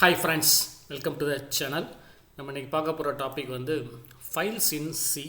Hi friends, welcome to the channel. நம்ம இன்னைக்கு பார்க்க போகிற டாபிக் வந்து ஃபைல்ஸ் இன் சி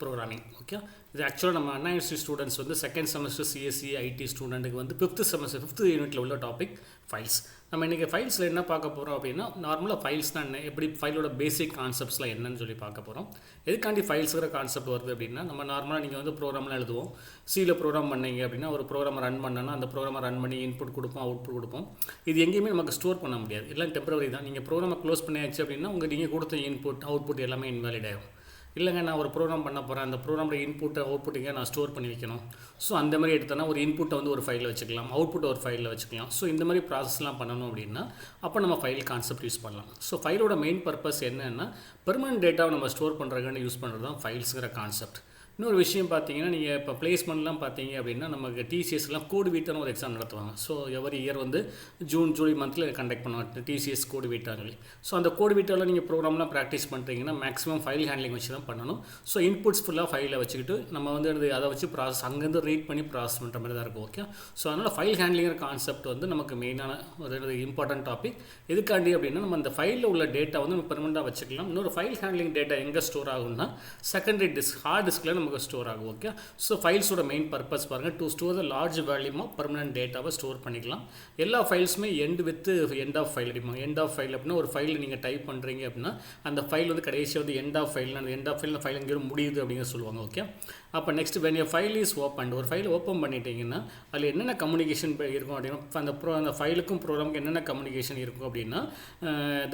ப்ரோக்ராமிங். ஓகே, இது ஆக்சுவலாக நம்ம அண்ணா யூனிவர்சிட்டி ஸ்டூடெண்ட்ஸ் வந்து செகண்ட் செமஸ்டர் சிஎஸ்சி ஐடி ஸ்டூடெண்ட்டுக்கு வந்து ஃபிஃப்த் யூனிட்டில் உள்ள டாபிக் ஃபைல்ஸ். நம்ம இன்றைக்கி ஃபைல்ஸில் என்ன பார்க்க போகிறோம் அப்படின்னா, நார்மலாக ஃபைல்ஸ்னால் என்ன, எப்படி ஃபைலோட பேசிக் கான்செப்ட்ஸ்லாம் என்னன்னு சொல்லி பார்க்க போகிறோம். எதுக்காண்டி ஃபைல்ஸுங்கிற கான்செப்ட் வருது அப்படின்னா, நம்ம நார்மலாக நீங்கள் வந்து ப்ரோக்ராம்லாம் எழுதுவோம். சியில் ப்ரோக்ராம் பண்ணீங்க அப்படின்னா ஒரு ப்ரோக்ராமை ரன் பண்ணனா அந்த ப்ரோக்ராமை ரன் பண்ணி இன்புட் கொடுப்போம், அவுட்புட் கொடுப்போம். இது எங்கேயுமே நமக்கு ஸ்டோர் பண்ண முடியாது, எல்லாம் டெம்பரவரி தான். நீங்கள் ப்ரோக்ராமை க்ளோஸ் பண்ணியாச்சு அப்படின்னா நீங்கள் கொடுத்த இன்புட் அவுட்புட் எல்லாமே இன்வாலிட் ஆகும். இல்லைங்க, நான் ஒரு ப்ரோக்ராம் பண்ண போகிறேன், அந்த ப்ரோக்ராமோட இன்புட்டை அவுட்புட்டிங்க நான் ஸ்டோர் பண்ணி வைக்கணும். ஸோ அந்த மாதிரி எடுத்தோன்னா ஒரு இன்புட்டை வந்து ஒரு ஃபைலில் வச்சுக்கலாம், அவுட்புட்டை ஒரு ஃபைலில் வச்சுக்கலாம். ஸோ இந்த மாதிரி ப்ராசஸ்லாம் பண்ணணும் அப்படின்னா அப்போ நம்ம ஃபைல் கான்செப்ட் யூஸ் பண்ணலாம். ஸோ ஃபைலோட மெயின் பர்பஸ் என்னென்னா, பெர்மனன்ட் டேட்டாவை நம்ம ஸ்டோர் பண்ணுறதுக்கான யூஸ் பண்ணுறது தான் ஃபைல்ஸுங்கிற கான்செப்ட். இன்னொரு விஷயம் பார்த்தீங்கன்னா, நீங்கள் இப்போ பிளேஸ்மெண்ட்லாம் பார்த்தீங்க அப்படின்னா நமக்கு டிசிஎஸ்லாம் கோடு வீட்டான ஒரு எக்ஸாம் நடத்துவாங்க. ஸோ எவரி இயர் வந்து ஜூன் ஜூலை மந்தில் கண்டக்ட் பண்ணுவாங்க டிசிஎஸ் கோடு வீட்டாங்களே. ஸோ அந்த கோடு வீட்டாவில் நீங்கள் ப்ரோக்ராம்லாம் ப்ராக்டிஸ் பண்ணுறீங்கன்னா மேக்ஸிமம் ஃபைல் ஹேண்ட்லிங் வச்சு தான் பண்ணணும். ஸோ இன்புட்ஸ் ஃபுல்லாக ஃபைலில் வச்சுக்கிட்டு நம்ம வந்து அதை வச்சு ப்ராசஸ் அங்கேருந்து ரீட் பண்ணி ப்ராசஸ் பண்ணுற மாதிரி தான் இருக்கும். ஓகே, ஸோ அதனால் ஃபைல் ஹேண்ட்லிங்கிற கான்செப்ட் வந்து நமக்கு மெயினான ஒரு இம்பார்ட்டன்ட் டாபிக். எதுக்காண்டி அப்படின்னா, நம்ம அந்த ஃபைலில் உள்ள டேட்டா வந்து நம்ம பெர்மனெண்ட்டாக வச்சுக்கலாம். இன்னொரு ஃபைல் ஹேண்ட்லிங் டேட்டா எங்கே ஸ்டோர் ஆகும்னா செகண்டரி டிஸ்க், ஹார்ட் டிஸ்கில் நமக்கு ஸ்டோர் ஆகும். ஓகே, ஸோ ஃபைல்ஸோட மெயின் பர்பஸ் பாருங்கள், to store the large volume of permanent டேட்டாவை ஸ்டோர் பண்ணிக்கலாம். எல்லா ஃபைல்ஸுமே end with end of file அடிப்பாங்க. எண்ட் ஆஃப் ஃபைல் அப்படின்னா ஒரு ஃபைல் நீங்கள் டைப் பண்ணுறீங்க அப்படின்னா அந்த ஃபைல் வந்து கடைசியாக வந்து எண்ட் ஆஃப் ஃபைல், அந்த எண்ட் ஆஃப் ஃபைல் ஃபைல் எங்கேயும் முடியுது அப்படிங்கிற சொல்லுவாங்க. ஓகே, அப்போ next when a file is open, ஒரு ஃபைல் ஓப்பன் பண்ணிட்டீங்கன்னா அதில் என்னென்ன கம்யூனிகேஷன் இருக்கும் அப்படின்னா, அந்த ஃபைலுக்கும் ப்ரோக்ராமுக்கு என்னென்ன கம்யூனிகேஷன் இருக்கும் அப்படின்னா,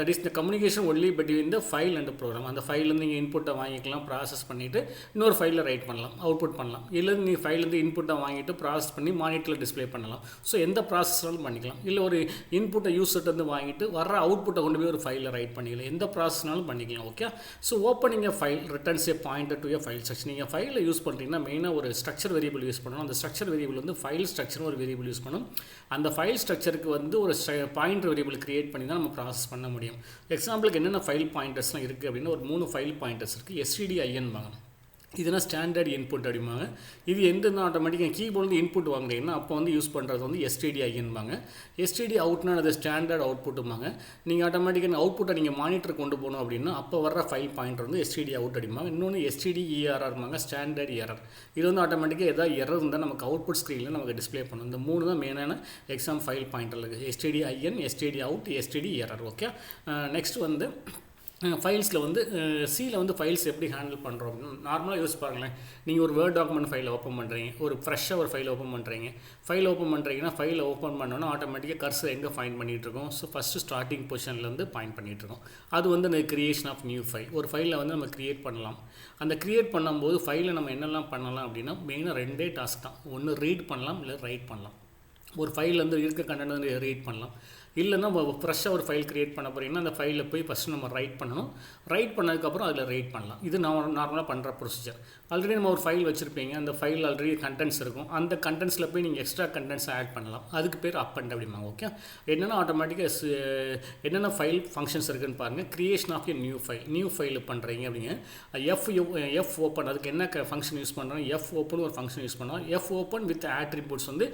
that is the communication only between the file and program. அந்த ஃபைல்லேருந்து நீங்கள் இன்புட்டை வாங்கிக்கலாம், ப்ராசஸ் பண்ணிவிட்டு இன்னொரு ஃபைலில் ரைட் பண்ணலாம், அவுட்புட் பண்ணலாம். இல்லை நீங்கள் ஃபைல்லேருந்து இன்புட்டை வாங்கிட்டு ப்ராசஸ் பண்ணி மானிட்டரில் டிஸ்பிளே பண்ணலாம். ஸோ எந்த ப்ராசஸ்னாலும் பண்ணிக்கலாம். இல்லை ஒரு இன்புட்டை யூசர்ட்டேருந்து வாங்கிட்டு வர அவுட்புட்டை கொண்டு போய் ஒரு ஃபைலில் ரைட் பண்ணிக்கலாம், எந்த ப்ராசஸ்னாலும் பண்ணிக்கலாம். Okay, so opening a file returns a pointer to a file structure. நீங்கள் ஃபைலில் யூஸ் பண்ணுறீங்கன்னா மெயினாக ஒரு ஸ்ட்ரக்சர் வேரியபிள் யூஸ் பண்ணணும். அந்த ஸ்ட்ரக்சர் வேரியபிள் வந்து ஃபைல் ஸ்ட்ரக்சர் ஒரு வேரியபிள் யூஸ் பண்ணணும். அந்த ஃபைல் ஸ்ட்ரக்சருக்கு வந்து ஒரு பாயிண்டர் வேரியபிள் கிரியேட் பண்ணி தான் நம்ம ப்ராசஸ் பண்ண முடியும். எக்ஸாம்பிளுக்கு என்னென்ன ஃபைல் பாயிண்டர்ஸ்லாம் இருக்குது அப்படின்னா, ஒரு 3 ஃபைல் பாயிண்டர்ஸ் இருக்குது. STDIN வாங்க, இதுனா ஸ்டாண்டர்ட் இன்புட் அப்படிம்பாங்க. இது எந்த ஆட்டோமேட்டிக்காக கீபோர்டு இன்புட் வாங்குறீங்கன்னா அப்போ வந்து யூஸ் பண்ணுறது வந்து STDIN வாங்க. STD அவுட்னா அது ஸ்டாண்டர்ட் அவுட்புட்டுமாங்க. நீங்கள் ஆட்டோமேட்டிக்காக அவுட்புட்டை நீங்கள் மானிட்டர் கொண்டு போகணும் அப்படின்னா அப்போ வர ஃபைல் பாயிண்டர் வந்து STD அவுட் அடிப்பாங்க. இன்னொன்று STDERRமாங்க, ஸ்டாண்டர்ட் எரர். இது வந்து ஆட்டோமேட்டிக்காக எதாவது எரர் இருந்தால் நமக்கு அவுட்புட் ஸ்க்ரீனில் நமக்கு டிஸ்பிளே பண்ணும். இந்த 3 தான் மெயினான எக்ஸாம் ஃபைல் பாயிண்டர் இருக்குது. STDIN, STD out, STDERR. Okay, next வந்து ஃபைல்ஸில் வந்து சியில் வந்து ஃபைல்ஸ் எப்படி ஹேண்டில் பண்ணுறோம் அப்படின்னா, நார்மலாக யூஸ் பாருங்களேன். நீங்கள் ஒரு வேர்ட் டாக்குமெண்ட் ஃபைலை ஓப்பன் பண்ணுறீங்க, ஒரு ஃப்ரெஷ்ஷாக ஒரு ஃபைல் ஓப்பன் பண்ணுறீங்க. ஃபைல் ஓப்பன் பண்ணுறீங்கன்னா ஃபைலை ஓப்பன் பண்ணோன்னா ஆட்டோமேட்டிக்காக கர்சர் எங்கே ஃபைண்ட் பண்ணிகிட்ருக்கோம். ஸோ ஃபஸ்ட்டு ஸ்டார்டிங் பொசிஷன்லேருந்து பாயிண்ட் பண்ணிகிட்ருக்கோம். அது வந்து அந்த கிரியேஷன் ஆஃப் நியூ ஃபைல். ஒரு ஃபைலை வந்து நம்ம க்ரியேட் பண்ணலாம். அந்த க்ரியேட் பண்ணும்போது ஃபைலை நம்ம என்னெல்லாம் பண்ணலாம் அப்படின்னா, மெயினாக 2 டாஸ்க் தான். ஒன்று ரீட் பண்ணலாம், இல்லை ரைட் பண்ணலாம். ஒரு ஃபைல்லேருந்து இருக்க கண்டென்ட் வந்து ரீட் பண்ணலாம். இல்லைன்னா ஃப்ரெஷ்ஷாக ஒரு ஃபைல் க்ரியேட் பண்ண போகிறீங்கன்னா அந்த ஃபைலில் போய் ஃபஸ்ட்டு நம்ம ரைட் பண்ணணும். ரைட் பண்ணதுக்கப்புறம் அதில் ரைட் பண்ணலாம். இது நார்மலாக பண்ணுற ப்ரொசீஜர். ஆல்ரெடி நம்ம ஒரு ஃபைல் வச்சுருப்பீங்க, அந்த ஃபைல் ஆல்ரெடி கண்டென்ட்ஸ் இருக்கும். அந்த கண்டென்ட்ஸில் போய் நீங்கள் எக்ஸ்ட்ரா கண்டென்ட்ஸ் ஆட் பண்ணலாம். அதுக்கு பேர் அப்பண்ட் அப்படிம்பாங்க. ஓகே, என்னென்னா ஆட்டோமேட்டிக்காக என்னென்ன ஃபைல் ஃபங்க்ஷன்ஸ் இருக்குதுன்னு பாருங்கள். Creation of a new file பண்ணுறீங்க அப்படிங்க. எஃப் ஓப்பன், அதுக்கு என்ன ஃபங்க்ஷன் யூஸ் பண்ணுறோம், எஃப் ஓப்பன் ஒரு ஃபங்க்ஷன் யூஸ் பண்ணுறோம். எஃப் ஓப்பன் வித் ஆட்ரிபியூட்ஸ் வந்து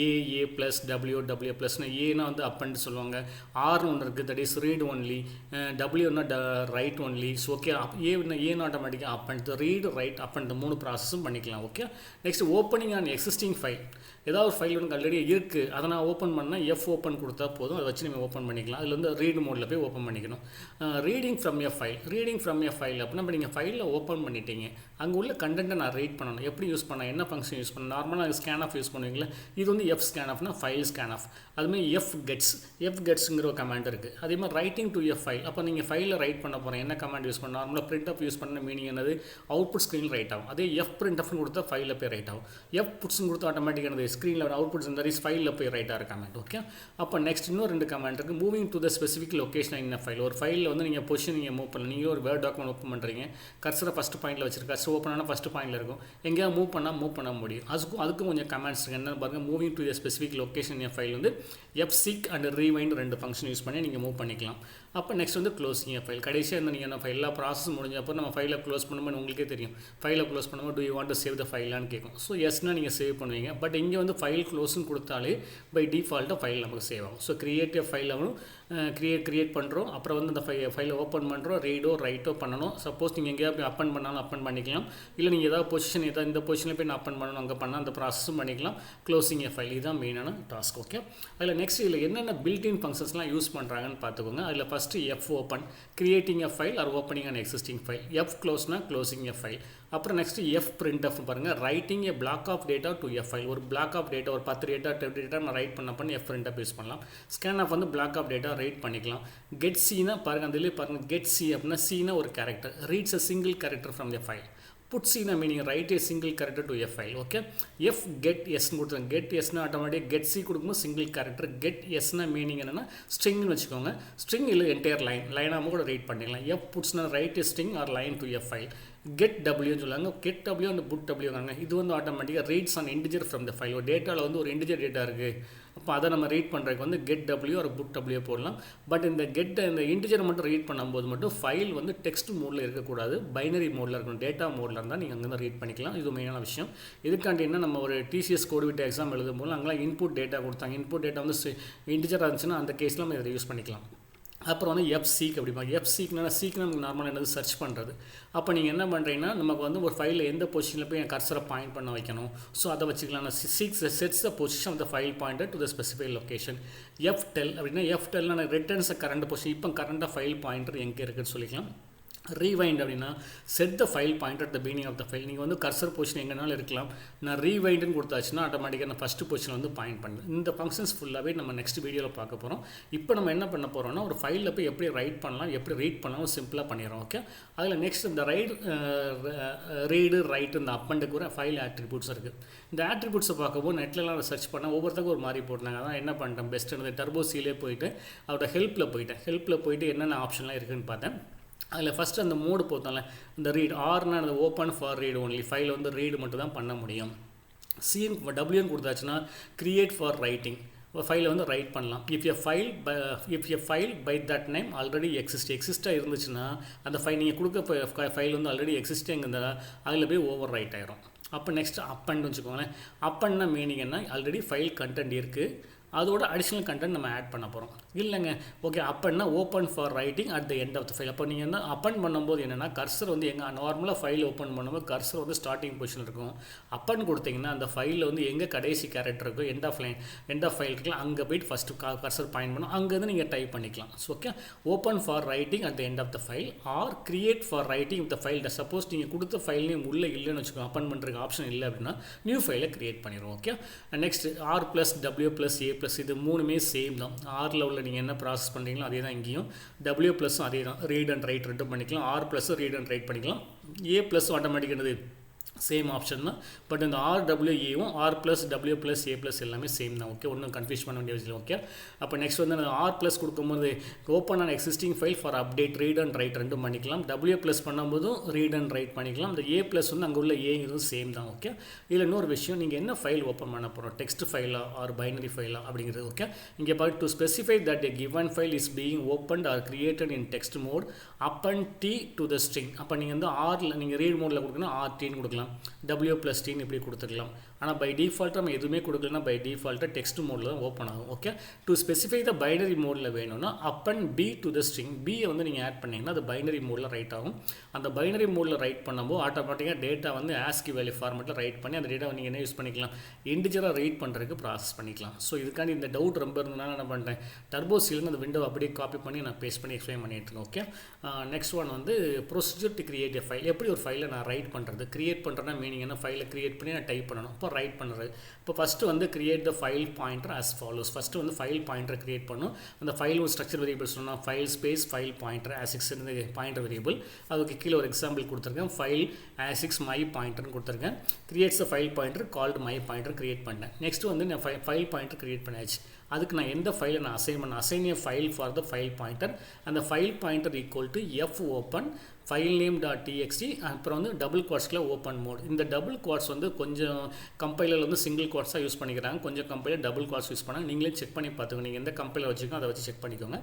A ப்ளஸ் W ப்ளஸ்னு. ஏன்னா வந்து அப்பண்ட் சொல்லுவாங்க. ஆர்னு ஒன்று இருக்குது, தட் இஸ் ரீட் ஒன்லி. டபிள்யூன்னா ரைட் ஒன்லி. ஸோ ஓகே, ஏன்னு ஆட்டோமேட்டிக்காக அப்பண்ட், ரீட் ரைட் அப்பண்ட், 3 ப்ராசஸும் பண்ணிக்கலாம். Okay, next opening on existing file. ஏதாவது ஒரு ஃபைல் வந்து ஆல்ரெடி இருக்குது, அதை நான் ஓப்பன் பண்ணால் எஃப் ஓப்பன் கொடுத்தா போதும், அதை வச்சு நீங்கள் ஓப்பன் பண்ணிக்கலாம். அதில் வந்து ரீட் மோடில் போய் ஓப்பன் பண்ணிக்கணும். ரீடிங் ஃப்ரம் எ ஃபைல் அப்படின்னா இப்போ நீங்கள் ஃபைலில் ஓப்பன் பண்ணிட்டீங்க, அங்கே உள்ள கண்டென்ட்டை நான் ரீட் பண்ணணும். எப்படி யூஸ் பண்ண, என்ன ஃபங்க்ஷன் யூஸ் பண்ண, நார்மலாக ஸ்கேன் ஆஃப் யூஸ் பண்ணுவீங்களா, இது வந்து எஃப் ஸ்கேன் ஆஃப்னா ஃபைல் ஸ்கேன் ஆஃப். அதுமாதிரி fgetsங்கிற ஒரு கமாண்ட் இருக்குது. அதே மாதிரி ரைட்டிங் டு எ ஃபைல். அப்போ நீங்கள் ஃபைலில் ரைட் பண்ண போகிறேன், என்ன கமாண்ட் யூஸ் பண்ண, நார்மலாக பிரிண்ட் ஆஃப் யூஸ் பண்ண மீனிங் என்னது, அவுட்புட் ஸ்க்ரீனில் ரைட் ஆகும். அதே print ஆஃப்னு கொடுத்தா ஃபைலில் போய் ரைட் ஆகும். புட்ஸ்னு கொடுத்தா ஆட்டோமேட்டிக்காக ஸ்க்ரீனில் அவுட்புட்ஸ் இந்த ஃபைலில் போய் ரைட் ஆகிற கமெண்ட். ஓகே, அப்போ நெக்ஸ்ட் இன்னும் 2 கமெண்ட் இருக்குது. Moving to the specific location in file. ஒரு ஃபைலில் வந்து நீங்கள் பொசிஷன் நீங்கள் மூவ் பண்ணலாம். நீங்கள் ஒரு வேர்ட் டாக்குமெண்ட் ஓப்பன் பண்ணுறீங்க, கர்சரை ஃபஸ்ட் பாயிண்டில் வச்சிருக்கா. கர்சர் ஓப்பன் ஆனால் ஃபஸ்ட் பாயிண்டில் இருக்கும். எங்கேயாவது மூவ் பண்ண முடியும். அதுக்கும் கொஞ்சம் கமெண்ட்ஸ் இருக்குது. என்ன பாருங்கள், moving to the specific location in file வந்து fseek and rewind 2 function use பண்ணி நீங்கள் மூவ் பண்ணிக்கலாம். அப்போ நெக்ஸ்ட் வந்து க்ளோசிங் ஃபைல். கடைசியாக இருந்தால் நீங்கள் என்ன எல்லா ப்ராசஸ் முடிஞ்சப்போ நம்ம ஃபைலை க்ளோஸ் பண்ணும்போது உங்களுக்கே தெரியும், ஃபைலை க்ளோஸ் பண்ணும்போது do you want to save the file-னு கேட்கும். ஸோ எஸ்னால் நீங்கள் சேவ் பண்ணுவீங்க. பட் இங்கே வந்து ஃபைல் க்ளோஸ்னு கொடுத்தாலே பை டிஃபால்ட்டாக ஃபைல் நமக்கு சேவ் ஆகும். ஸோ கிரியேட் எ ஃபைல் ஆகும். கிரியேட் பண்ணுறோம். அப்புறம் வந்து அந்த ஃபைலை ஓப்பன் பண்ணுறோம், ரீடோ ரைட்டோ பண்ணணும். சப்போஸ் நீங்கள் எங்கேயாவது போய் அப்பன் பண்ணாலும் அப்பன் பண்ணிக்கலாம். இல்லை நீங்கள் ஏதாவது பொசிஷன் ஏதாவது இந்த பொசிஷனில் போய் நான் அப்பன் பண்ணணும் அங்கே பண்ணால் அந்த ப்ராசஸும் பண்ணிக்கலாம். க்ளோசிங் ஃபைல் இதுதான் மெயினான டாஸ்க். ஓகே, அதில் நெக்ஸ்ட் இதில் என்னென்ன பில்டின் ஃபங்க்ஷன்ஸ்லாம் யூஸ் பண்ணுறாங்கன்னு பார்த்துக்கோங்க. அதில் first F open, creating a file or opening an existing file. F க்ளோஸ்னா க்ளோசிங் எ ஃபைல். அப்புறம் நெக்ஸ்ட்டு எஃப் பிரிண்ட் எஃப் பாருங்கள், writing a block of data to F file. ஒரு பிளாக் ஆஃப் டேட்டா ஒரு 10 data 20 data நான் write பண்ண F print F use பண்ணலாம். Scan of வந்து block of data write பண்ணிக்கலாம். Get சீனா பாருங்கள், அதிலே பாருங்கள் கெட் சி அப்படின்னா சீனா ஒரு character, reads a single character from the file. put c na meaning write a single character to a file. Okay, f get s னு கொடுத்தேன், get s னா ஆட்டோமேட்டிக் get c கொடுக்கும்போது சிங்கிள் கேரக்டர், get s னா meaning என்னன்னா ஸ்ட்ரிங்னு வச்சுக்கோங்க. String இல்லை entire line, லைனாக கூட ரைட் பண்ணிக்கலாம். f puts na write a string or line to a file. get w சொல்லுவாங்க, get w and put w வாங்க. இது வந்து ஆட்டோமேட்டிக்காக reads on integer from the file. ஒரு டேட்டாவில் வந்து ஒரு இன்டிஜர் டேட்டா இருக்குது, அப்போ அதை நம்ம ரீட் பண்ணுறதுக்கு வந்து get w ஒரு put w போடலாம். பட் இந்த இந்த இன்டிஜர் மட்டும் ரீட் பண்ணும்போது மட்டும் ஃபைல் வந்து டெக்ஸ்ட் மோடில் இருக்கக்கூடாது, பைனரி மோடில் இருக்கணும். டேட்டா மோடில் இருந்தால் நீங்கள் அங்கே ரீட் பண்ணிக்கலாம். இது மெயினான விஷயம். இதுக்காண்டி என்ன, நம்ம ஒரு டிசிஎஸ் கோடு விட்டு எக்ஸாம் எழுதும் போது அங்கெல்லாம் இன்புட் டேட்டா கொடுத்தாங்க. இன்புட் டேட்டா வந்து இன்டிஜராக இருந்துச்சுன்னா அந்த கேஸில் நம்ம இதை யூஸ் பண்ணிக்கலாம். அப்புறம் வந்து எஃப் சீக் அப்படிமா, எஃப் சீக்னா நமக்கு நார்மலாக என்னது சர்ச் பண்ணுறது. அப்போ நீங்கள் என்ன பண்ணுறீங்கன்னா நமக்கு வந்து ஒரு ஃபைலில் எந்த பொசிஷனில் போய் என் கர்சரை பாயிண்ட் பண்ண வைக்கணும், ஸோ அதை வச்சுக்கலாம். Seek sets the position of the file pointer to the specify location. F tell அப்படின்னா எஃப் டெல்னா ரிட்டர்ன்ஸ் கரண்ட் பொசிஷன், இப்போ கரண்டாக ஃபைல் பாயிண்டர் எங்கே இருக்குதுன்னு சொல்லிக்கலாம். ரீவைண்ட் அப்படின்னா set the file pointer at the beginning of the file. நீங்கள் வந்து கர்சர் பொசிஷன் எங்கேனாலும் இருக்கலாம். நான் ரீவைண்டுன்னு கொடுத்தாச்சுன்னா ஆட்டோமேட்டிக்காக நான் ஃபஸ்ட்டு பொசிஷன் வந்து பாயிண்ட் பண்ணுறேன். இந்த ஃபங்க்ஷன்ஸ் ஃபுல்லாகவே நம்ம நெக்ஸ்ட் வீடியோவில் பார்க்க போகிறோம். இப்போ நம்ம என்ன பண்ண போகிறோம்னா ஒரு ஃபைலில் போய் எப்படி ரைட் பண்ணலாம், எப்படி ரீட் பண்ணலாம் சிம்பிளாக பண்ணிடுறோம். ஓகே, அதில் நெக்ஸ்ட் இந்த ரீடு ரைட்டு இந்த அப்பண்டுக்கு ஒரு ஃபைல் ஆட்ரிபியூட்ஸ் இருக்குது. இந்த ஆட்ரிபியூட்ஸை பார்க்கும்போது நெட்லலாம் சர்ச் பண்ணால் ஒவ்வொருத்தருக்கும் ஒரு மாதிரி போட்டாங்க. அதான் என்ன பண்ணிட்டேன், பெஸ்ட்டு டர்போ சீலே போயிட்டு அவரோட ஹெல்ப்பில் போயிட்டு என்னென்ன ஆப்ஷன்லாம் இருக்குதுன்னு பார்த்தேன். அதில் ஃபஸ்ட்டு அந்த மோடு போத்தால இந்த ரீட் ஆர்னா அந்த open for read only, file வந்து ரீடு மட்டும் தான் பண்ண முடியும். சின் டபிள்யூன்னு கொடுத்தாச்சுன்னா கிரியேட் ஃபார் ரைட்டிங், ஃபைலை வந்து ரைட் பண்ணலாம். If a file by that name already எக்ஸிஸ்டாக இருந்துச்சுன்னா அந்த ஃபைல் நீங்கள் கொடுக்க ஃபைல் வந்து ஆல்ரெடி எக்ஸிஸ்டிங் இருந்தால் அதில் போய் ஓவர் ரைட் ஆயிரும். அப்போ நெக்ஸ்ட் அப்பன்னு வச்சுக்கோங்களேன். அப்பன்னா மீனிங் என்ன, ஆல்ரெடி ஃபைல் கண்டென்ட் இருக்குது, அதோட அடிஷ்னல் கண்டென்ட் நம்ம ஆட் பண்ண போகிறோம். இல்லைங்க ஓகே, அப்பன்னா open for writing at the end of the file. அப்போ நீங்கள் என்ன அப்பன் பண்ணும்போது என்னென்னா கர்சர் வந்து எங்கே நார்மலாக ஃபைல் ஓப்பன் பண்ணும்போது கர்சர் வந்து ஸ்டார்டிங் பொசிஷன் இருக்கும். அப்பன் கொடுத்தீங்கன்னா அந்த ஃபைலில் வந்து எங்கே கடைசி கேரக்டர் இருக்கும், எண்ட் ஆஃப் ஃபைல் இருக்கலாம், அங்கே போய்ட்டு ஃபஸ்ட்டு கர்சர் பாயிண்ட் பண்ணணும், அங்கேருந்து நீங்கள் டைப் பண்ணிக்கலாம். So okay, open for writing at the end of the file or create for writing the file. Suppose நீங்கள் கொடுத்த ஃபைல் நேம் உள்ளே இல்லைன்னு வச்சுக்கோங்க, அப்பன் பண்ணுறதுக்கு ஆப்ஷன் இல்லை அப்படின்னா நியூ ஃபைலை கிரியேட் பண்ணிடுவோம். Okay, next R plus W plus A plus இது மூணுமே சேம் தான். ஆரில் உள்ள நீங்கள் என்ன ப்ராசஸ் பண்ணுறீங்களோ அதே தான் இங்கேயும். டபிள்யூ ப்ளஸும் அதே தான், ரீட் அண்ட் ரைட் ரெண்டும் பண்ணிக்கலாம். ஆர் ப்ளஸும் ரீட் அண்ட் ரைட் பண்ணிக்கலாம். ஏ ப்ளஸ் ஆட்டோமேட்டிக் என்னது சேம் ஆப்ஷன் தான். பட் இந்த ஆர்டபிள்யூஏவும் R plus W plus A plus எல்லாமே சேம் தான். ஓகே, ஒன்றும் கன்ஃபியூஸ் பண்ண வேண்டிய விஷயம். ஓகே, அப்போ நெக்ஸ்ட் வந்து ஆர் ப்ளஸ் கொடுக்கும்போது open on existing file for update read and right ரெண்டும் பண்ணிக்கலாம். டபிள்யூ ப்ளஸ் பண்ணும்போதும் ரீட் அண்ட் ரைட் பண்ணிக்கலாம். இந்த ஏ ப்ளஸ் வந்து அங்கே உள்ள ஏங்கிறது சேம் தான். ஓகே, இதில் இன்னொரு விஷயம், நீங்கள் என்ன ஃபைல் ஓப்பன் பண்ண போகிறோம், டெக்ஸ்ட் ஃபைலா ஆர் பைனரி ஃபைலா அப்படிங்கிறது. ஓகே, இங்கே பார்த்து to specify that a given file is being opened or created in text mode append t to the string. அப்போ நீங்கள் வந்து ஆரில் நீங்கள் ரீட் மோடில் கொடுக்கணும், ஆர்டின்னு கொடுக்கலாம், டபிள்யூ ப்ளஸ் டீன்னு இப்படி கொடுத்துக்கலாம். ஆனால் பை டிஃபால்ட்டாக நம்ம எதுவுமே கொடுக்கலன்னா பை டிஃபால்ட்டாக டெக்ஸ்ட் மோடில் தான் ஓப்பன் ஆகும். Okay, to specify the binary மோடில் வேணும்னா அப்பன் பி டு த ஸ்ட்ரிங், பியை வந்து நீங்கள் ஆட் பண்ணிங்கன்னா அது பைனரி மோடில் ரைட் ஆகும். அந்த பைனரி மோடில் ரைட் பண்ணும்போது ஆட்டோமேட்டிக்காக டேட்டா வந்து ஆஸ்கி வேல்யூ ஃபார்மெட்டில் ரைட் பண்ணி அந்த டேட்டாவை நீங்கள் என்ன யூஸ் பண்ணிக்கலாம், இன்டிஜராக ரீட் பண்ணுறதுக்கு ப்ராசஸ் பண்ணிக்கலாம். ஸோ இதுக்காண்டி இந்த டவுட் ரொம்ப இருந்ததுனால என்ன பண்ணுறேன், டர்போசிலேருந்து அந்த விண்டோ அப்படியே காப்பி பண்ணி நான் பேஸ்ட் பண்ணி எக்ஸ்பிளைன் பண்ணிட்டு இருக்கேன். ஓகே, நெக்ஸ்ட் ஒன் வந்து procedure to create a file. எப்படி ஒரு ஃபைலை நான் ரைட் பண்ணுறது, கிரியேட் பண்ணுறேன்னா மீனிங் என்ன, ஃபைலை கிரியேட் பண்ணி நான் டைப் பண்ணணும். இப்போ ரைட் பண்ணுறது, இப்போ ஃபஸ்ட்டு வந்து create the file pointer as follows. First வந்து ஃபைல் பாயிண்டர் கிரியேட் பண்ணும். அந்த ஃபைல் ஒரு ஸ்ட்ரக்சர் வேரியபிள் சொன்னால் ஃபைல் ஸ்பேஸ் ஃபைல் பாயிண்டர் ஆசிக்ஸ் இருந்து பாயிண்டர் வேரியபிள். அதுக்கு கீழே ஒரு எக்ஸாம்பிள் கொடுத்துருக்கேன், ஃபைல் ஆசிக்ஸ் மை பாயிண்டர்னு கொடுத்துருக்கேன். Creates the file pointer called my pointer create பண்ணேன். நெக்ஸ்ட் வந்து நான் ஃபைல் பாயிண்டர் கிரியேட் பண்ணியாச்சு. அதுக்கு நான் எந்த ஃபைலை நான் assign a file for the file pointer. அந்த file pointer equal to F open file name dot TXT அப்புறம் வந்து டபுள் குவாட்ஸில் ஓப்பன் மோட். இந்த டபுள் குவாட்ஸ் வந்து கொஞ்சம் கம்பைலர் வந்து சிங்கிள் குவாட்ஸாக யூஸ் பண்ணிக்கிறாங்க, கொஞ்சம் கம்பைலர் டபுள் குவாட்ஸ் யூஸ் பண்ணாங்க. நீங்களே செக் பண்ணி பார்த்துக்கோங்க, நீங்கள் எந்த கம்பைலர் வச்சுக்கோ அதை வச்சு செக் பண்ணிக்கோங்க.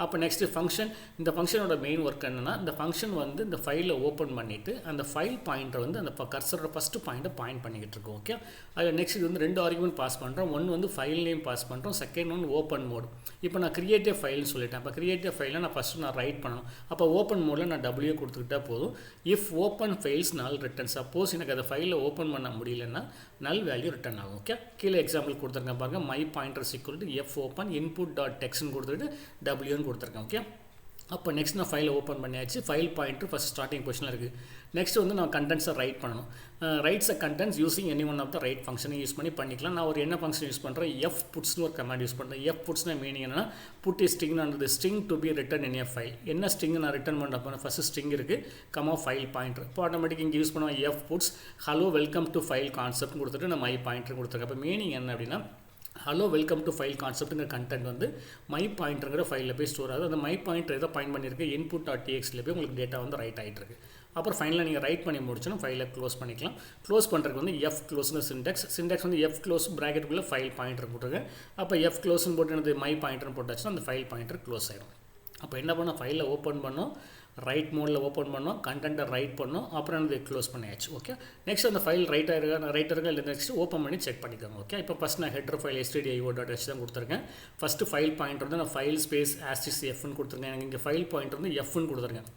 அப்போ நெக்ஸ்ட்டு ஃபங்க்ஷன். இந்த ஃபங்க்ஷனோட மெயின் ஒர்க் என்னென்னா, இந்த ஃபங்க்ஷன் வந்து இந்த ஃபைலை ஓப்பன் பண்ணிவிட்டு அந்த ஃபைல் பாயிண்டர் வந்து அந்த கர்சரோட ஃபஸ்ட்டு பாயிண்ட்டை பாயிண்ட் பண்ணிக்கிட்டு இருக்கோம். ஓகே, அதில் நெக்ஸ்ட் இது வந்து 2 ஆர்குமெண்ட் பாஸ் பண்ணுறோம். ஒன்று வந்து ஃபைல் நேம் பாஸ் பண்ணுறோம், செகண்ட் ஒன் ஓப்பன் மோட். இப்போ நான் கிரியேட்டிவ் ஃபைல்னு சொல்லிட்டேன். அப்போ கிரியேட்டிவ் ஃபைலில் நான் ஃபஸ்ட்டு நான் ரைட் பண்ணணும். அப்போ ஓப்பன் மோடில் நான் டபிள்யூ கொடுத்துக்கிட்டா போதும். F open files null return. Suppose எனக்கு அந்த ஃபைலில் ஓப்பன் பண்ண முடியலன்னா நல் வேல்யூ ரிட்டன் ஆகும். ஓகே, கீழே எக்ஸாம்பிள் கொடுத்துருக்கேன் பாருங்கள். My pointer equal to F open input dot டெக்ஸ்ட்னு கொடுத்துட்டு டபிள்யூன்னு கொடுத்துருக்கேன். ஓகே, அப்போ நெக்ஸ்ட் நான் ஃபைலை ஓப்பன் பண்ணியாச்சு. ஃபைல் பாயிண்ட்டு ஃபஸ்ட் ஸ்டார்டிங் பொசிஷனில் இருக்குது. நெக்ஸ்ட் வந்து நான் கண்டென்ட்ஸை ரைட் பண்ணணும். Writes a contents using any one of the write ஃபங்க்ஷனை யூஸ் பண்ணிக்கலாம். நான் ஒரு என்ன ஃபங்க்ஷன் யூஸ் பண்ணுறேன், எஃப் புட்ஸ்னு ஒரு கமாண்ட் யூஸ் பண்ணுறேன். எஃப் புட்ஸ்னா மீனிங் என்னன்னா, புட் இஸ் ஸ்ட்ரிங் அந்த string to be written in a file. என்ன ஸ்ட்ரிங் நான் ரிட்டன் பண்ணுறப்போ ஃபஸ்ட்டு ஸ்ட்ரிங் இருக்குது, கமா ஃபைல் பாயிண்டர். இப்போ ஆட்டோமேட்டிக் இங்கே யூஸ் பண்ணுவேன் F puts hello welcome to file concept கொடுத்துட்டு நான் மை பாயிண்டர் கொடுத்துருக்கேன். அப்போ மீனிங் என்ன அப்படின்னா, ஹலோ வெல்கம் டு ஃபைல் கான்செப்ட்டுங்கிற கண்டென்ட் வந்து மை பாயிண்டருங்கிற ஃபைலில் போய் ஸ்டோர் ஆகுது. அந்த மை பாயிண்டர் எதை பாயிண்ட் பண்ணியிருக்கு, இன்புட் டாட் டிஎக்ஸ்டியில் போய் உங்களுக்கு டேட்டா வந்து ரைட் ஆகிட்டு இருக்கு. அப்புறம் ஃபைனலாக நீங்கள் ரைட் பண்ணி முடிச்சோன்னா ஃபைலை க்ளோஸ் பண்ணிக்கலாம். க்ளோஸ் பண்ணுறதுக்கு வந்து எஃப் க்ளோஸ்னு சின்டெக்ஸ் வந்து எஃப் க்ளோஸ் ப்ராக்கெட்டுக்குள்ளே ஃபைல் பாயிண்டர் போட்டுருக்கேன். அப்போ எஃப் க்ளோஸ்னு போட்டு எனது மை பாயிண்டர்னு போட்டாச்சுன்னா அந்த ஃபைல் பாயிண்டர் க்ளோஸ் ஆகிடும். அப்போ என்ன பண்ணோம், ஃபைலை ஓப்பன் பண்ணோம், ரைட் மோடில் ஓப்பன் பண்ணோம், கண்டென்ட்டை ரைட் பண்ணோம், அப்புறம் வந்து க்ளோஸ் பண்ணியாச்சு. ஓகே, நெக்ஸ்ட் அந்த ஃபைல் ரைட்டாக இருக்கா இல்லை நெக்ஸ்ட் ஓப்பன் பண்ணி செக் பண்ணிக்கோங்க. ஓகே, இப்போ ஃபஸ்ட் நான் ஹெட்டர் ஃபைல் stdio.h தான் கொடுத்துருக்கேன். ஃபஸ்ட்டு ஃபைல் பாயிண்டர் வந்து நான் ஃபைல் ஸ்பேஸ் ஆஸ்டிஸ் எஃப்னு கொடுத்துருக்கேன். எனக்கு இங்கே ஃபைல் பாயிண்டர் வந்து எஃப்னு கொடுத்துருக்கேன்.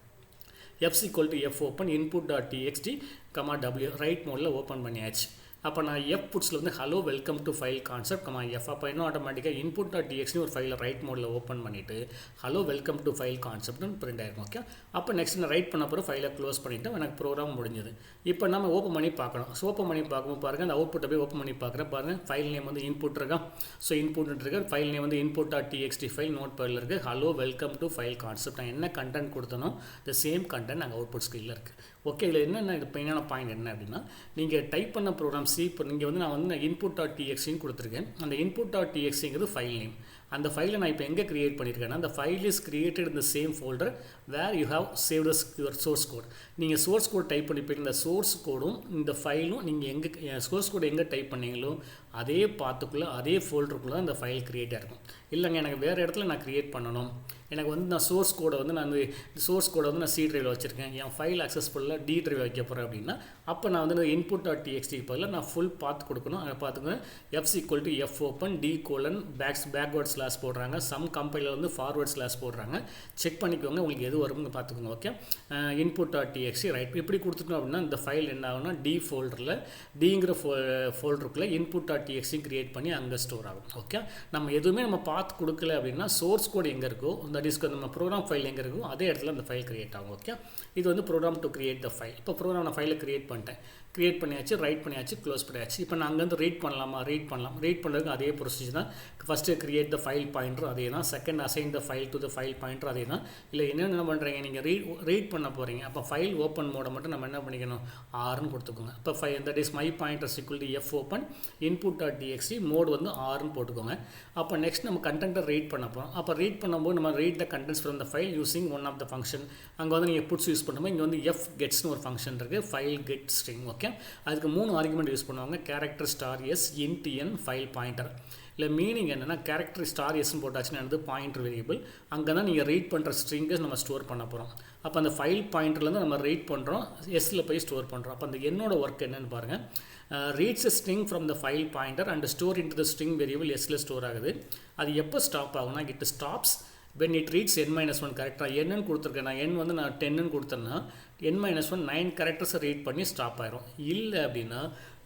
F equal to F open input dot TXT comma W right மோடில் ஓப்பன் பண்ணியாச்சு. அப்போ நான் எஃப் புட்ஸில் வந்து hello welcome to file concept comma F. அப்போ இன்னும் ஆட்டோமேட்டிக்காக இன்புட் டாட் டிஎக்ஸ்னு ஒரு ஃபைலை ரைட் மோடில் ஓப்பன் பண்ணிவிட்டு ஹலோ வெல்கம் டு ஃபைல் கான்செப்ட்னு பிரிண்ட் ஆயிருக்கும். ஓகே, அப்போ நெக்ஸ்ட் நான் ரைட் பண்ண பிறகு ஃபைலை க்ளோஸ் பண்ணிவிட்டு எனக்கு ப்ரோக்ராம் முடிஞ்சது. இப்போ நம்ம ஓப்பன் பண்ணி பார்க்கணும். ஸோ ஓப்பன் பண்ணி பார்க்கும்போது பாருங்கள், அந்த அவுட்புட்டை போய் ஓப்பன் பண்ணி பார்க்குறேன். பாருங்கள், ஃபைல் நேம் வந்து இன்புட் இருக்கா. ஸோ இன்புட் இருக்கு, ஃபைல் நேம் வந்து input dot TXT file note பேடில் இருக்குது. Hello welcome to file concept. நான் என்ன கண்டென்ட் கொடுத்தனோ த சேம் கண்டென்ட் அங்கே அவுட்புட் ஸ்க்ரீனில் இருக்குது. ஓகே, இதில் என்னென்ன இது மெயினான பாயிண்ட் என்ன அப்படின்னா, நீங்கள் டைப் பண்ண ப்ரோக்ராம் இப்போ நீங்கள் வந்து நான் இன்புட் டாட் டிஎக்ஸ்டின்னு கொடுத்துருக்கேன். அந்த இன்புட் டாட் டிஎக்ஸ்டிங்கிறது ஃபைல் நேம். அந்த ஃபைலை நான் இப்போ எங்கே கிரியேட் பண்ணியிருக்கேன்னா, அந்த file is created in the same folder where you have saved your source code. நீங்கள் சோர்ஸ் கோட் டைப் பண்ணிப்பீங்க. இந்த சோர்ஸ் கோடும் இந்த ஃபைலும் நீங்கள் எங்கே சோர்ஸ் கோட் எங்கே டைப் பண்ணீங்களோ அதே பாத்துக்குள்ளே அதே ஃபோல்டருக்குள்ளே அந்த ஃபைல் கிரியேட் ஆகிருக்கும். இல்லைங்க எனக்கு வேறு இடத்துல நான் கிரியேட் பண்ணணும், எனக்கு வந்து நான் சோர்ஸ் கோடை வந்து நான் சி ட்ரைவில் வச்சுருக்கேன், என் ஃபைல் அக்சஸ்ஃபுல்லாக டி ட்ரைவ் வைக்க போகிறேன் அப்படின்னா, அப்போ நான் வந்து இன்புட் டாட் டிஎக்ஸ்டி பதில் நான் ஃபுல் பாத் கொடுக்கணும். அதை பார்த்துக்கோங்க. F equal to F open D colon backward slash போடுறாங்க. சம் கம்பைலர் வந்து ஃபார்வர்ட் ஸ்லாஷ் போடுறாங்க. செக் பண்ணிக்கோங்க உங்களுக்கு எது வரும்னு பார்த்துக்கோங்க. Okay, input dot TXT right இப்படி கொடுத்துட்டோம் அப்படின்னா இந்த ஃபைல் என்ன ஆகும்னா டி ஃபோல்டரில் டிங்கிற ஃபோல்டருக்குள்ளே இன்புட் டாட் டிஎக்ஸ்டி கிரியேட் பண்ணி அங்கே ஸ்டோர் ஆகும். ஓகே, நம்ம எதுவுமே நம்ம பாத் கொடுக்கல அப்படின்னா சோர்ஸ் கோட் எங்கே இருக்கோ தட் இஸ் நம்ம ப்ரோக்ராம் ஃபைல் எங்கே இருக்கும் அதே இடத்துல அந்த ஃபைல் கிரியேட் ஆகும். ஓகே, இது வந்து program to create the file. இப்போ ப்ரோக்ராம் நான் ஃபைலை கிரியேட் பண்ணியாச்சு, ரைட் பண்ணியாச்சு, க்ளோஸ் பண்ணியாச்சு. இப்போ நான் அங்கேருந்து ரீட் பண்ணலாமா, ரீட் பண்ணுறதுக்கு அதே ப்ரொசீஜர் தான். First create the file pointer அதே தான். Second assign the file to the file pointer அதே தான். இல்லை என்ன பண்ணுறீங்க, நீங்கள் ரீட் பண்ண போகிறீங்க. அப்போ ஃபைல் ஓப்பன் மோடை மட்டும் நம்ம என்ன பண்ணிக்கணும், ஆர்னு கொடுத்துக்கோங்க. இப்போ that is my pointer equal to F open input dot TXT mode வந்து ஆர்னு போட்டுக்கோங்க. அப்போ நெக்ஸ்ட் நம்ம கண்டென்ட்டை ரீட் பண்ண போகிறோம். அப்போ ரீட் பண்ணும்போது நம்ம read the contents from the file using one of the function. அங்கே வந்து நீங்கள் புட்ஸ் யூஸ் பண்ணும்போது இங்கே வந்து fgetsனு ஒரு ஃபங்க்ஷன் இருக்குது, ஃபைல் கெட் ஸ்ட்ரிங். ஓகே, அதுக்கு 3 ஆர்குமெண்ட் யூஸ் பண்ணுவாங்க. கேரக்டர் ஸ்டார் எஸ், இன்ட் என், ஃபைல் பாயிண்டர். இல்லை மீனிங் என்னென்னா கேரக்டர் ஸ்டார் எஸ்ன்னு போட்டாச்சுன்னா வந்து பாயிண்டர் வேரியபிள். அங்கே தான் நீங்கள் ரீட் பண்ணுற ஸ்ட்ரிங்கை நம்ம ஸ்டோர் பண்ண போகிறோம். அப்போ அந்த ஃபைல் பாயிண்டர்லேருந்து நம்ம ரீட் பண்ணுறோம், எஸ்ஸில் போய் ஸ்டோர் பண்ணுறோம். அப்போ அந்த என்னோட ஒர்க் என்னென்னு பாருங்கள். Reads string from the file pointer and store into the string variable எஸ்ஸில் ஸ்டோர் ஆகுது. அது எப்போ ஸ்டாப் ஆகும்னா it stops when it reads n-1 character. என்னன்னு கொடுத்துருக்கேன் நான், n வந்து நான் 10ன்னு கொடுத்தேன்னா n-1 9 கேரக்டர்ஸை ரீட் பண்ணி ஸ்டாப் ஆயிரும். இல்லை அப்படின்னா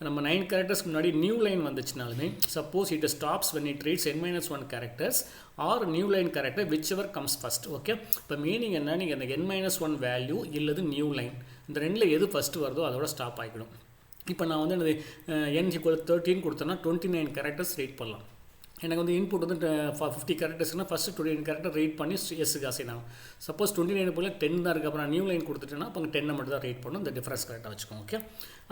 நம்ம 9 கேரக்டர்ஸ்க்கு முன்னாடி நியூ லைன் வந்துச்சுனாலுமே suppose it stops when it reads n-1 characters or new line character whichever comes first. Okay, இப்போ மீனிங் என்ன, நீங்கள் அந்த n-1 வேல்யூ இல்லது நியூ லைன் இந்த ரெண்டில் எது ஃபஸ்ட்டு வருதோ அதோட ஸ்டாப் ஆகிடும். இப்போ நான் வந்து n = 13 கொடுத்தேன்னா 29 கேரக்டர்ஸ் ரீட் பண்ணலாம். எனக்கு வந்து இன்புட் வந்து 50 கேரக்டர்ஸ்னால் ஃபஸ்ட்டு 29 கேரக்டர் ரீட் பண்ணி எஸ்ஸுக்கு அசைன் ஆகும். சப்போஸ் 29 போல் 10 தான் இருக்குது, அப்புறம் நியூ லைன் கொடுத்துட்டேன்னா அப்போ 10 மட்டும் தான் ரீட் பண்ணும். இந்த டிஃபரன்ஸ் கரெக்டாக வச்சுக்கோங்க. ஓகே,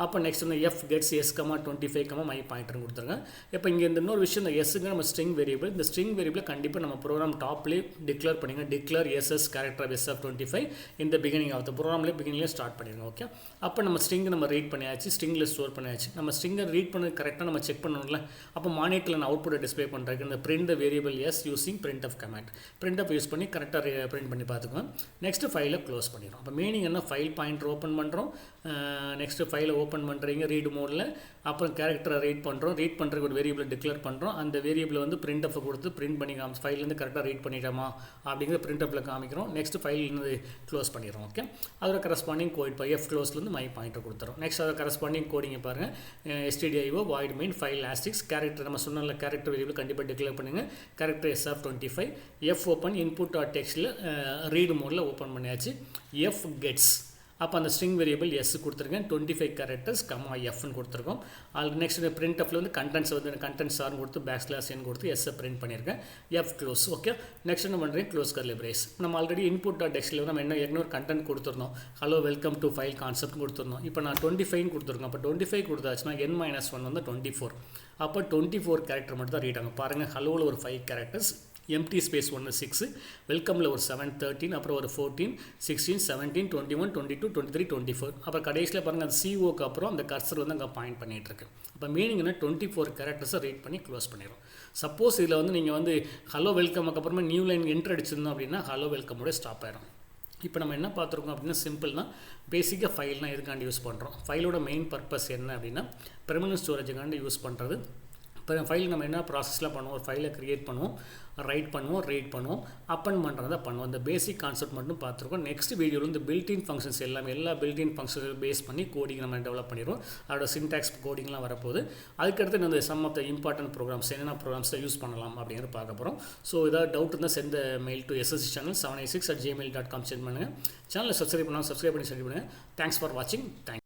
அப்போ நெக்ஸ்ட் வந்து fgets s, 25, my பாயிண்டர் கொடுத்துருங்க. இப்போ இங்கே இந்த இன்னொரு விஷயம், இந்த எஸ்ஸுங்க நம்ம ஸ்ட்ரிங் வேரியபிள், இந்த ஸ்ட்ரிங் வேரியபிளை கண்டிப்பாக நம்ம ப்ரோக்ராம் டாப்லேயே டிக்ளேர் பண்ணிங்க. Declare SS character s of 25 இந்த பிகினிங் ஆஃப் த ப்ரோக்ராம்லேயே பிகினிங்லேயே ஸ்டார்ட் பண்ணிடுங்க. ஓகே, அப்போ நம்ம ஸ்ட்ரிங் நம்ம ரீட் பண்ணியாச்சு, ஸ்ட்ரிங்கில் ஸ்டோர் பண்ணியாச்சு. நம்ம ஸ்ட்ரிங்கை ரீட் பண்ணது கரெக்டாக நம்ம செக் பண்ணணும்ல. அப்போ மானிட்டரில் நான் அவுட்புட்டை டிஸ்பிளே பண்ணுறதுக்கு இந்த print variables using printf command, printf use பண்ணி கரெக்டாக பிரிண்ட் பண்ணி பார்த்துக்குவோம். நெக்ஸ்ட்டு ஃபைலை க்ளோஸ் பண்ணிடுறோம். அப்போ மீனிங் என்ன, ஃபைல் பாயிண்டர் ஓப்பன் பண்ணுறோம். நெக்ஸ்ட்டு ஃபைலை ஓப்பன் பண்ணுறீங்க ரீடு மோடில். அப்புறம் கேரக்டரை ரீட் பண்ணுறோம். ரீட் பண்ணுறதுக்கு ஒரு வேரியபிளை டிக்ளேர் பண்ணுறோம். அந்த வேரியபிளை வந்து printf கொடுத்து பிரிண்ட் பண்ணி ஃபைல்லேருந்து கரெக்டாக ரீட் பண்ணிட்டோமா அப்படிங்கிற printfல காமிக்கிறோம். நெக்ஸ்ட் ஃபைல்லேருந்து க்ளோஸ் பண்ணிடுறோம். ஓகே, அதோட கரஸ்பாண்டிங் கோட் இப்போ fcloseலேருந்து மை பாயிண்டர் கொடுத்துறோம். நெக்ஸ்ட் அதோட கரஸ்பாண்டிங் கோடிங்க பாருங்கள். stdio void main file asterisk character நம்ம சொன்ன கேரக்டர் வேரியபிள் கண்டிப்பாக டிக்ளேர் பண்ணுங்கள். Character s of 25 f open input டெக்ஸ்ட்டில் ரீடு மோடில் ஓப்பன் பண்ணியாச்சு. fgets அப்போ அந்த ஸ்ட்ரிங் வேரியபிள் எஸ் கொடுத்துருக்கேன். 25 கேரக்டர்ஸ் எஃப்னு கொடுத்துருக்கோம். அது நெக்ஸ்ட் printfல வந்து கண்டென்ட்ஸ் வந்து கண்டென்ட்ஸ் ஆர்னு கொடுத்து /n கொடுத்து எஸ்ஸை பிரிண்ட் பண்ணியிருக்கேன். fclose. ஓகே, நெக்ஸ்ட் என்ன பண்ணுறேன், க்ளோஸ் கர்லி பிரேஸ். நம்ம ஆல்ரெடி இன்புட் டெக்ஸ்ட்டில் நம்ம என்ன ஏற்கனவே கண்டென்ட் கொடுத்துருந்தோம். Hello welcome to file concept கொடுத்துருந்தோம். இப்போ நான் 25 கொடுத்துருக்கோம். அப்போ 25 கொடுத்தாச்சுன்னா n-1 வந்து 24. அப்போ 24 கேரக்டர் மட்டும் தான் ரீட் ஆகும். பாருங்கள், ஹலோவில் ஒரு 5 கேரக்டர்ஸ், எம்டி ஸ்பேஸ் 1 6, வெல்கமில் ஒரு 7 13, அப்புறம் ஒரு 14 16 17 21 22 23 24. அப்புறம் கடைசியில் பாருங்கள் அந்த சிஓக்கு அப்புறம் அந்த கர்சர் வந்து அங்கே பாயிண்ட் பண்ணிகிட்டு இருக்கு. அப்போ மீனிங் என்ன, 24 கேரக்டர்ஸை ரீட் பண்ணி க்ளோஸ் பண்ணிடும். சப்போஸ் இதில் வந்து நீங்கள் வந்து ஹலோ வெல்கமுக்கு அப்புறமா நியூ லைன் என்ட்ரு அடிச்சிருந்தோம் அப்படின்னா ஹலோ வெல்கமோட ஸ்டாப் ஆகிடும். இப்போ நம்ம என்ன பார்த்துருக்கோம் அப்படின்னா சிம்பிள் தான். பேசிக்காக ஃபைல்னால் எதுக்காண்டி யூஸ் பண்ணுறோம், ஃபைலோட மெயின் பர்பஸ் என்ன அப்படின்னா பெர்மனன்ட் ஸ்டோரேஜுக்காண்டி யூஸ் பண்ணுறது. இப்போ ஃபைல் நம்ம என்ன ப்ராசஸ்லாம் பண்ணுவோம், ஒரு ஃபைலை க்ரியேட் பண்ணுவோம், ரைட் பண்ணுவோம், ரீட் பண்ணுவோம், அப்பன் பண்ணுறதை பண்ணுவோம். இந்த பேசிக் கான்செப்ட் மட்டும் பார்த்துருக்கோம். நெக்ஸ்ட் வீடியோவில் இந்த பில்டின் ஃபங்க்ஷன்ஸ் எல்லா பில்டின் ஃபங்க்ஷன்ஸ் பேஸ் பண்ணி கோடிங் நம்ம டெவலப் பண்ணிடுவோம். அதோட சின்டாக்ஸ் கோடிங்லாம் வரப்போகுது. அதுக்கடுத்து இந்த some of the important programs என்னென்ன ப்ரோக்ராம்ஸை யூஸ் பண்ணலாம் அப்படிங்கிறது பார்க்க போகிறோம். ஸோ ஏதாவது டவுட் இருந்தால் send mail to SSC channel 786@gmail.com send பண்ணுங்கள். சேனலை சப்ஸ்கிரைப் பண்ணால் சப்ஸ்கிரைப் பண்ணி சென்ட் பண்ணுங்கள். தேங்க்ஸ் ஃபார் வாட்சிங். தேங்க்ஸ்.